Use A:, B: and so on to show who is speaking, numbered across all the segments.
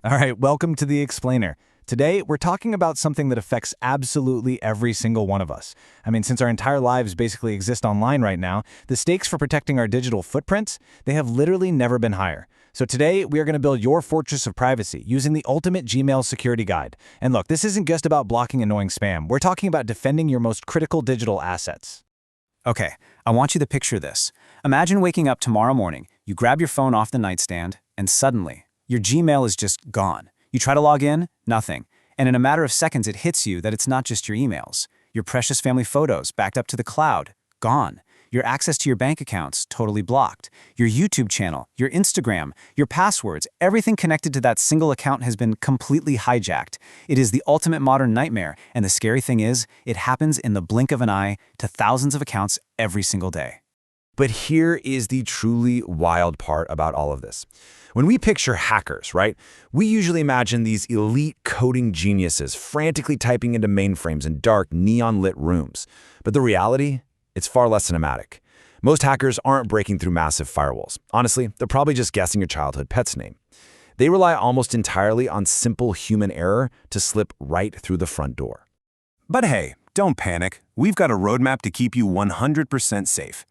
A: All right, welcome to The Explainer. Today, we're talking about something that affects absolutely every single one of us. I mean, since our entire lives basically exist online right now, the stakes for protecting our digital footprints, they have literally never been higher. So today, we are going to build your fortress of privacy using the ultimate Gmail security guide. And look, this isn't just about blocking annoying spam. We're talking about defending your most critical digital assets.
B: Okay, I want you to picture this. Imagine waking up tomorrow morning, you grab your phone off the nightstand, and suddenly, your Gmail is just gone. You try to log in, nothing. And in a matter of seconds, it hits you that it's not just your emails. Your precious family photos backed up to the cloud, gone. Your access to your bank accounts, totally blocked. Your YouTube channel, your Instagram, your passwords, everything connected to that single account has been completely hijacked. It is the ultimate modern nightmare, and the scary thing is, it happens in the blink of an eye to thousands of accounts every single day.
C: But here is the truly wild part about all of this. When we picture hackers, right, we usually imagine these elite coding geniuses frantically typing into mainframes in dark, neon-lit rooms. But the reality? It's far less cinematic. Most hackers aren't breaking through massive firewalls. Honestly, they're probably just guessing your childhood pet's name. They rely almost entirely on simple human error to slip right through the front door.
D: But hey, don't panic. We've got a roadmap to keep you 100% safe.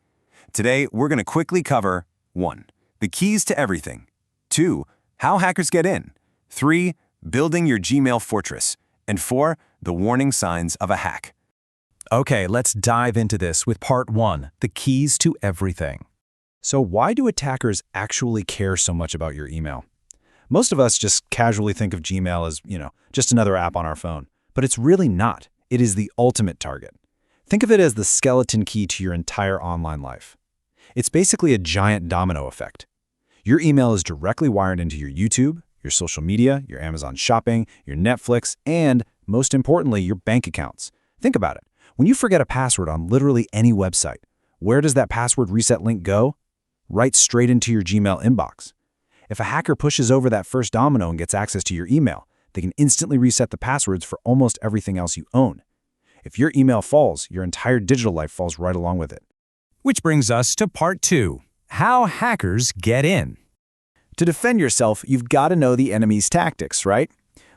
D: Today, we're going to quickly cover 1. The keys to everything. 2. How hackers get in. 3. Building your Gmail fortress. And 4. The warning signs of a hack.
A: Okay, let's dive into this with part 1, the keys to everything. So why do attackers actually care so much about your email? Most of us just casually think of Gmail as, just another app on our phone. But it's really not. It is the ultimate target. Think of it as the skeleton key to your entire online life. It's basically a giant domino effect. Your email is directly wired into your YouTube, your social media, your Amazon shopping, your Netflix, and, most importantly, your bank accounts. Think about it. When you forget a password on literally any website, where does that password reset link go? Right straight into your Gmail inbox. If a hacker pushes over that first domino and gets access to your email, they can instantly reset the passwords for almost everything else you own. If your email falls, your entire digital life falls right along with it.
E: Which brings us to part 2, how hackers get in.
A: To defend yourself, you've got to know the enemy's tactics, right?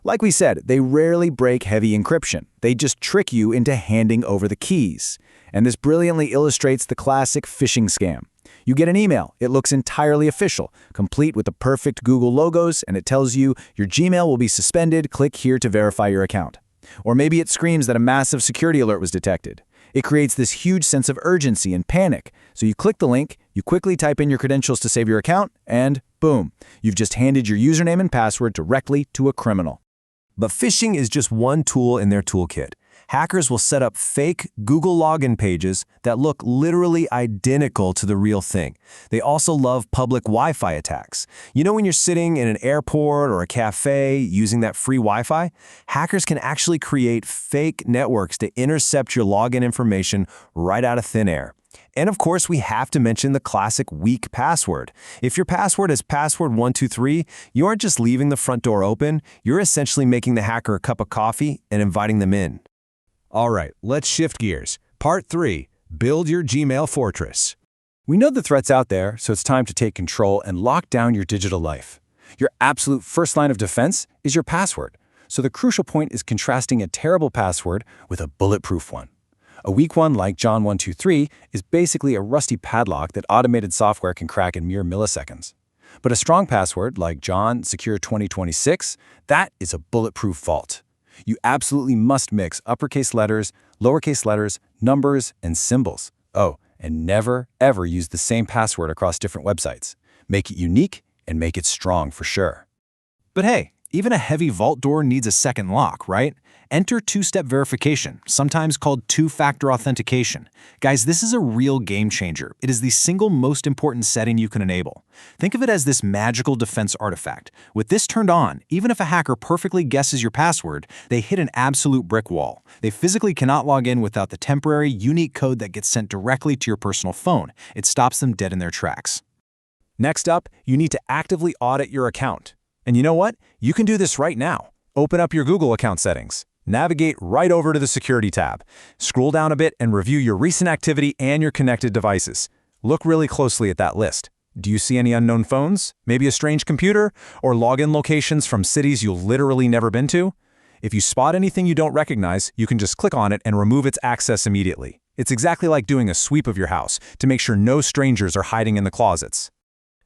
A: Like we said, they rarely break heavy encryption. They just trick you into handing over the keys. And this brilliantly illustrates the classic phishing scam. You get an email, it looks entirely official, complete with the perfect Google logos, and it tells you your Gmail will be suspended, click here to verify your account. Or maybe it screams that a massive security alert was detected. It creates this huge sense of urgency and panic. So you click the link, you quickly type in your credentials to save your account, and boom, you've just handed your username and password directly to a criminal.
D: But phishing is just one tool in their toolkit. Hackers will set up fake Google login pages that look literally identical to the real thing. They also love public Wi-Fi attacks. You know when you're sitting in an airport or a cafe using that free Wi-Fi? Hackers can actually create fake networks to intercept your login information right out of thin air. And of course, we have to mention the classic weak password. If your password is password123, you aren't just leaving the front door open, you're essentially making the hacker a cup of coffee and inviting them in.
E: All right, let's shift gears. Part 3, build your Gmail fortress.
A: We know the threat's out there, so it's time to take control and lock down your digital life. Your absolute first line of defense is your password. So the crucial point is contrasting a terrible password with a bulletproof one. A weak one like John123 is basically a rusty padlock that automated software can crack in mere milliseconds. But a strong password like John Secure 2026, that is a bulletproof vault. You absolutely must mix uppercase letters, lowercase letters, numbers, and symbols. Oh, and never, ever use the same password across different websites. Make it unique and make it strong for sure.
E: But hey, even a heavy vault door needs a second lock, right? Enter two-step verification, sometimes called two-factor authentication. Guys, this is a real game changer. It is the single most important setting you can enable. Think of it as this magical defense artifact. With this turned on, even if a hacker perfectly guesses your password, they hit an absolute brick wall. They physically cannot log in without the temporary, unique code that gets sent directly to your personal phone. It stops them dead in their tracks.
A: Next up, you need to actively audit your account. And you know what? You can do this right now. Open up your Google account settings. Navigate right over to the Security tab. Scroll down a bit and review your recent activity and your connected devices. Look really closely at that list. Do you see any unknown phones? Maybe a strange computer? Or login locations from cities you've literally never been to? If you spot anything you don't recognize, you can just click on it and remove its access immediately. It's exactly like doing a sweep of your house to make sure no strangers are hiding in the closets.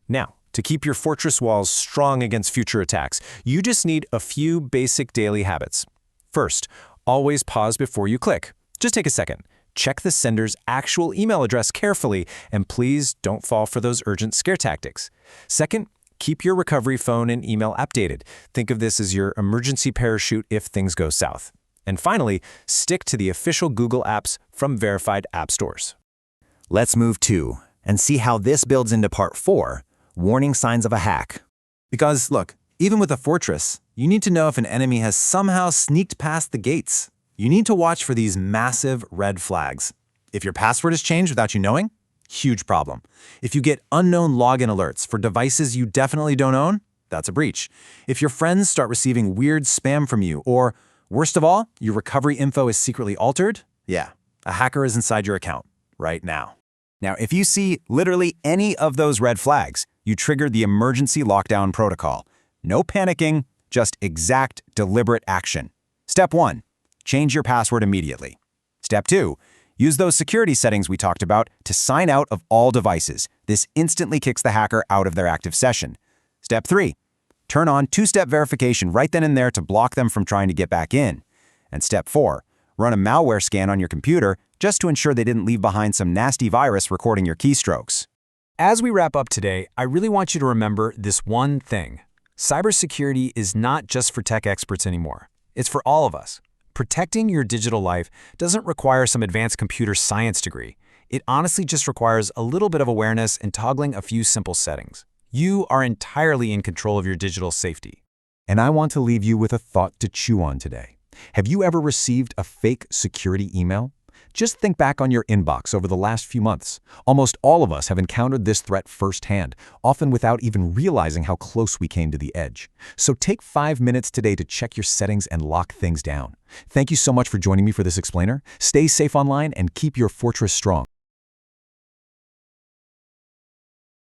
D: Now, to keep your fortress walls strong against future attacks, you just need a few basic daily habits. First, always pause before you click. Just take a second. Check the sender's actual email address carefully, and please don't fall for those urgent scare tactics. Second, keep your recovery phone and email updated. Think of this as your emergency parachute if things go south. And finally, stick to the official Google apps from verified app stores.
C: Let's move to and see how this builds into part 4, warning signs of a hack.
E: Because, look, even with a fortress, you need to know if an enemy has somehow sneaked past the gates. You need to watch for these massive red flags. If your password is changed without you knowing, huge problem. If you get unknown login alerts for devices you definitely don't own, that's a breach. If your friends start receiving weird spam from you, or worst of all, your recovery info is secretly altered, yeah, a hacker is inside your account right now.
B: Now, if you see literally any of those red flags, you trigger the emergency lockdown protocol. No panicking, just exact, deliberate action. Step 1. Change your password immediately. Step 2. Use those security settings we talked about to sign out of all devices. This instantly kicks the hacker out of their active session. Step 3. Turn on two-step verification right then and there to block them from trying to get back in. And Step 4. Run a malware scan on your computer just to ensure they didn't leave behind some nasty virus recording your keystrokes.
A: As we wrap up today, I really want you to remember this one thing. Cybersecurity is not just for tech experts anymore. It's for all of us. Protecting your digital life doesn't require some advanced computer science degree. It honestly just requires a little bit of awareness and toggling a few simple settings. You are entirely in control of your digital safety. And I want to leave you with a thought to chew on today. Have you ever received a fake security email? Just think back on your inbox over the last few months. Almost all of us have encountered this threat firsthand, often without even realizing how close we came to the edge. So take 5 minutes today to check your settings and lock things down. Thank you so much for joining me for this explainer. Stay safe online and keep your fortress strong.